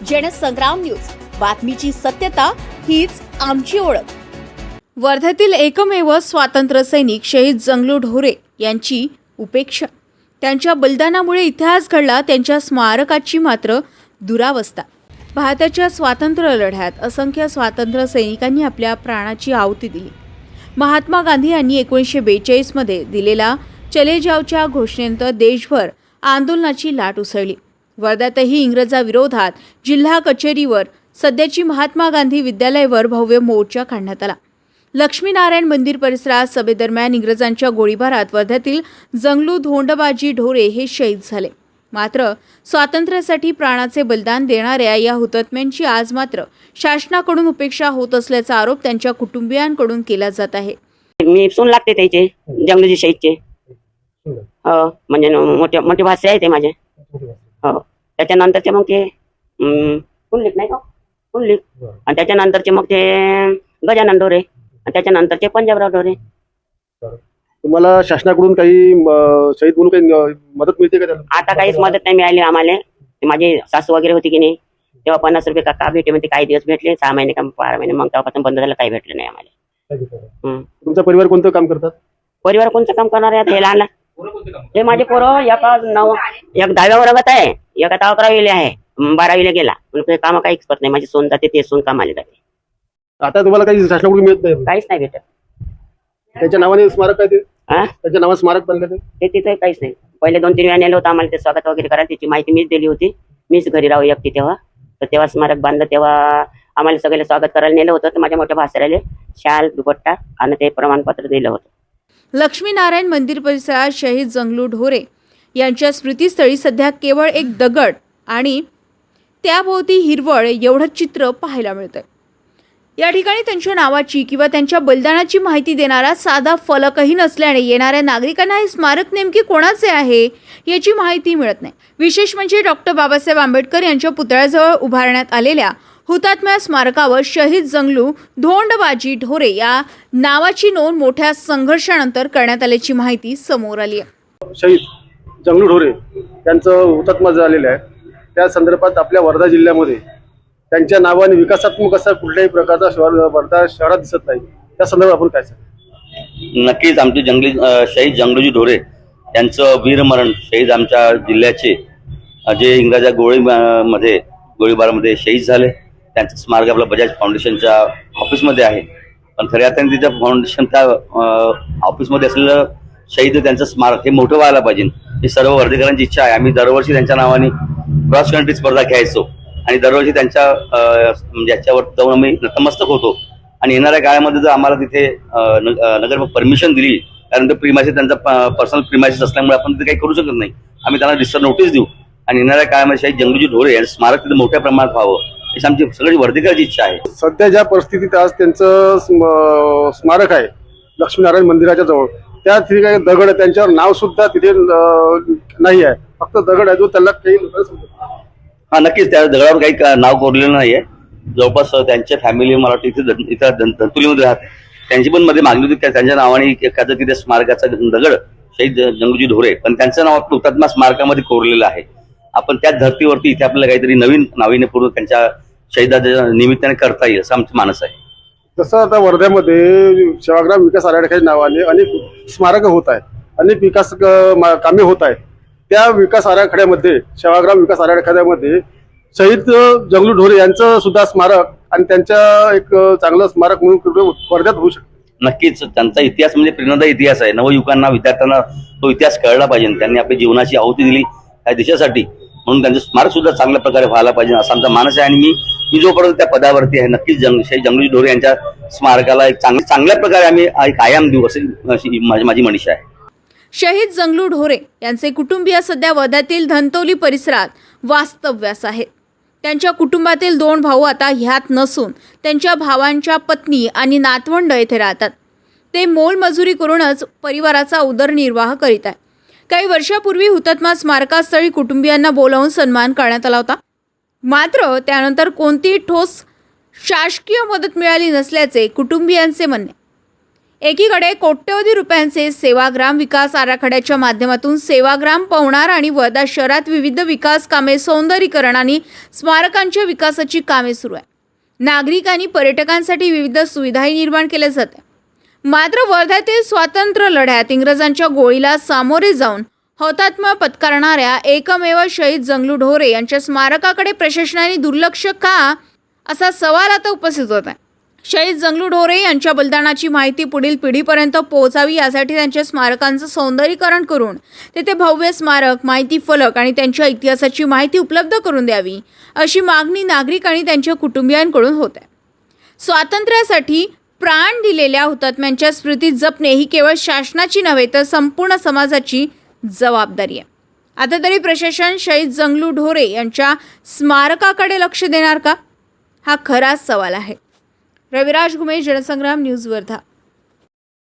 Jansangram news, बातमीची सत्यता हीच आमची ओळख। वर्ध्यातील एकमेव स्वातंत्र्य सैनिक शहीद जंगलू ढोरे यांची उपेक्षा, त्यांच्या बलिदानामुळे इतिहास घडला, त्यांच्या स्मारकाची मात्र दुरावस्था। भारताच्या स्वातंत्र्य लढ्यात असंख्य स्वातंत्र्य सैनिकांनी आपल्या प्राणाची आहुती दिली। महात्मा गांधी यांनी 1942 मध्ये दिलेला चले जावच्या घोषणेनंतर देशभर आंदोलनाची लाट उसळली। वर्ध्यातही इंग्रजाविरोधात जिल्हा कचेरीवर सध्याची महात्मा गांधी विद्यालयावर भव्य मोर्चा काढण्यात आला। लक्ष्मीनारायण मंदिर परिसरात सभेदरम्यान इंग्रजांच्या गोळीबारात वर्ध्यातील जंगलू धोंडबाजी ढोरे हे शहीद झाले। मात्र स्वातंत्र्यासाठी प्राणाचे बलिदान देणाऱ्या या हुतात्म्यांची आज मात्र शासनाकडून उपेक्षा होत असल्याचा आरोप त्यांच्या कुटुंबियांकडून केला जात आहे। मी सून लागते त्याचे जंगलूजी शहीदचे, म्हणजे मोठे मोठे भाषे आहे ते माझे। हो, त्याच्यानंतरचे मग ते कुंडलिक नाही का, कुंडलिक, आणि त्याच्यानंतरचे मग ते गजानन ढोरे, आणि त्याच्यानंतरचे पंजाबराव ढोरे। तुम्हाला शासनाकडून काही शहीद म्हणून काही मदत मिळते का? आता काहीच मदत नाही मिळाली आम्हाला। माझी सासू वगैरे होती की नाही, तेव्हा 50 रुपये का भेटे, म्हणजे काही दिवस भेटले, 6 महिने का 12 महिने, मग तेव्हापासून बंद झालं, काही भेटलं नाही आम्हाला। तुमचा परिवार कोणतं काम करतात? परिवार कोणतं काम करणार आहे? हे लहान हे माझे पोरं एक 10व्या वर्गात आहे, एक 11वीला आहे, 12वीला गेला, पण काम काहीच करत नाही। माझी सोन जाते, ते सोन कामाला जाते। आता तुम्हाला काही शासनाकडून मिळत नाही? काहीच नाही भेटत। त्याच्या नावाने स्मारक आहे ते? त्याच्या नावाने स्मारक बनलं ते तिथे काहीच नाही। पहिले 2-3 वेळा नेलं होतं आम्हाला, ते स्वागत वगैरे करायला, त्याची माहिती मीच दिली होती। मीच घरी राहू एकटी तेव्हा, तर तेव्हा स्मारक बांधलं, तेव्हा आम्हाला सगळ्याला स्वागत करायला नेलं होतं। तर माझ्या मोठ्या भासऱ्याला शाल दुपट्टा आणि ते प्रमाणपत्र दिलं होतं। लक्ष्मीनारायण मंदिर परिसरात शहीद जंगलू ढोरे यांच्या स्मृतीस्थळी सध्या केवळ एक दगड आणि त्याभोवती हिरवळ एवढं चित्र पाहायला मिळतंय। या ठिकाणी त्यांच्या नावाची किंवा त्यांच्या बलिदानाची माहिती देणारा साधा फलकही नसल्याने येणाऱ्या नागरिकांना हे स्मारक नेमके कोणाचे आहे याची माहिती मिळत नाही। विशेष म्हणजे डॉक्टर बाबासाहेब आंबेडकर यांच्या पुतळ्याजवळ उभारण्यात आलेल्या हुतात्म्या स्मारकावर शहीद जंगलू धोंडबाजी ढोरे या नावाची नोंद मोठ्या संघर्षानंतर करण्यात आल्याची माहिती समोर आली आहे। शहीद जंगलू ढोरे यांचं हुतात्मा झालेलं आहे, त्या संदर्भात आपल्या वर्धा जिल्ह्यामध्ये त्यांच्या नावाने विकासात्मक असा कुठल्याही प्रकारचा वर्धा शहरात दिसत नाही। त्या संदर्भात आपण काय सांगू? नक्कीच आमचे शहीद जंगलूजी ढोरे यांचं वीरमरण, शहीद आमच्या जिल्ह्याचे जे इंग्रजा गोळीबारामध्ये शहीद झाले, त्यांचं स्मारक आपल्या बजाज फाउंडेशनच्या ऑफिसमध्ये आहे। पण खऱ्या अर्थाने तिच्या फाउंडेशनच्या ऑफिसमध्ये असलेलं शहीद त्यांचं स्मारक हे मोठं व्हायला पाहिजे, ही सर्व वर्धेकरांची इच्छा आहे। आम्ही दरवर्षी त्यांच्या नावाने क्रॉस कंट्री स्पर्धा घ्यायचो आणि दरवर्षी त्यांच्या म्हणजे याच्यावर जाऊन आम्ही नतमस्तक होतो। आणि येणाऱ्या काळामध्ये जर आम्हाला तिथे नगर परमिशन दिली, कारण ते प्रीमायसेस त्यांचा पर्सनल प्रीमायसेस असल्यामुळे आपण तिथे काही करू शकत नाही, आम्ही त्यांना रजिस्टर नोटीस देऊ आणि येणाऱ्या काळामध्ये शहीद जंगलूजी ढोरे यांचं स्मारक तिथे मोठ्या प्रमाणात व्हावं, ही आमची सगळी वर्धेकरांची इच्छा आहे। सध्या ज्या परिस्थितीत आज त्यांचं स्मारक आहे लक्ष्मीनारायण मंदिराच्या जवळ, त्या ठिकाणी दगड, त्यांच्यावर नाव सुद्धा तिथे नाही आहे, फक्त दगड आहे जो त्याला काही हा नक्कीच त्या दगडावर काही नाव कोरलेलं नाहीये। जवळपास त्यांच्या फॅमिली मला वाटतं इथं धंतुलीमध्ये राहते, त्यांची पण मध्ये मागणी होती त्यांच्या नावाने एखादं तिथे स्मारकाचा दगड शहीद जंगलूजी ढोरे, पण त्यांचं नाव आपलं हुतात्मा स्मारकामध्ये कोरलेलं आहे। आपण त्याच धर्तीवरती इथे आपल्याला काहीतरी नवीन नाविन्यपूर्ण त्यांच्या शहीदाच्या निमित्ताने करता येईल असं आमचं मानस आहे। जसं आता वर्ध्यामध्ये सेवाग्राम विकास आराखड्याच्या नावाने अनेक स्मारकं होत आहेत, अनेक विकास कामे होत आहेत। त्या विकास आराखड्यामध्ये, सेवाग्राम विकास आराखड्यामध्ये शहीद जंगलू ढोरे यांचं सुद्धा स्मारक आणि त्यांच्या एक चांगलं स्मारक म्हणून वर्ध्यात होऊ शकतं। नक्कीच त्यांचा इतिहास म्हणजे प्रेरणादायी इतिहास आहे। नवयुवकांना, विद्यार्थ्यांना तो इतिहास कळला पाहिजे। त्यांनी आपली जीवनाची आहुती दिली त्या देशासाठी, म्हणून त्यांचं स्मारक सुद्धा चांगल्या प्रकारे व्हायला पाहिजे असा आमचा मानस आहे। आणि मी जोपर्यंत त्या पदावरती आहे, नक्कीच शहीद जंगलूजी ढोरे यांच्या स्मारकाला एक चांगल्या प्रकारे आम्ही एक आयाम देऊ अशी माझी मनीषा आहे। शहीद जंगलू ढोरे यांचे कुटुंबीय सध्या वर्ध्यातील धंतोली परिसरात वास्तव्यास आहेत। त्यांच्या कुटुंबातील 2 भाऊ आता ह्यात नसून त्यांच्या भावांच्या पत्नी आणि नातवंड येथे राहतात। ते मोलमजुरी करूनच परिवाराचा उदरनिर्वाह करीत आहे। काही वर्षापूर्वी हुतात्मा स्मारकास्थळी कुटुंबियांना बोलावून सन्मान करण्यात आला होता, मात्र त्यानंतर कोणतीही ठोस शासकीय मदत मिळाली नसल्याचे कुटुंबियांचे म्हणणे। एकीकडे कोट्यवधी रुपयांचे सेवाग्राम विकास आराखड्याच्या माध्यमातून सेवाग्राम, पवनार आणि वर्धा शहरात विविध विकास कामे, सौंदर्यीकरण आणि स्मारकांच्या विकासाची कामे सुरू आहे. नागरिक आणि पर्यटकांसाठी विविध सुविधाही निर्माण केल्या जातात. मात्र वर्ध्यातील स्वातंत्र्य लढ्यात इंग्रजांच्या गोळीला सामोरे जाऊन हौतात्म्य पत्करणाऱ्या एकमेव शहीद जंगलू ढोरे यांच्या स्मारकाकडे प्रशासनाने दुर्लक्ष का, असा सवाल आता उपस्थित होत आहे. शहीद जंगलू ढोरे यांच्या बलिदानाची माहिती पुढील पिढीपर्यंत पोहोचावी यासाठी त्यांच्या स्मारकांचं सौंदर्यीकरण करून तेथे भव्य स्मारक, माहिती फलक आणि त्यांच्या इतिहासाची माहिती उपलब्ध करून द्यावी, अशी मागणी नागरिक आणि त्यांच्या कुटुंबियांकडून होत आहे. स्वातंत्र्यासाठी प्राण दिलेल्या हुतात्म्यांच्या स्मृती जपणे ही केवळ शासनाची नव्हे तर संपूर्ण समाजाची जबाबदारी आहे. आता तरी प्रशासन शहीद जंगलू ढोरे यांच्या स्मारकाकडे लक्ष देणार का, हा खरा सवाल आहे. रविराज घुमे, जनसंग्राम न्यूज, वर्धा.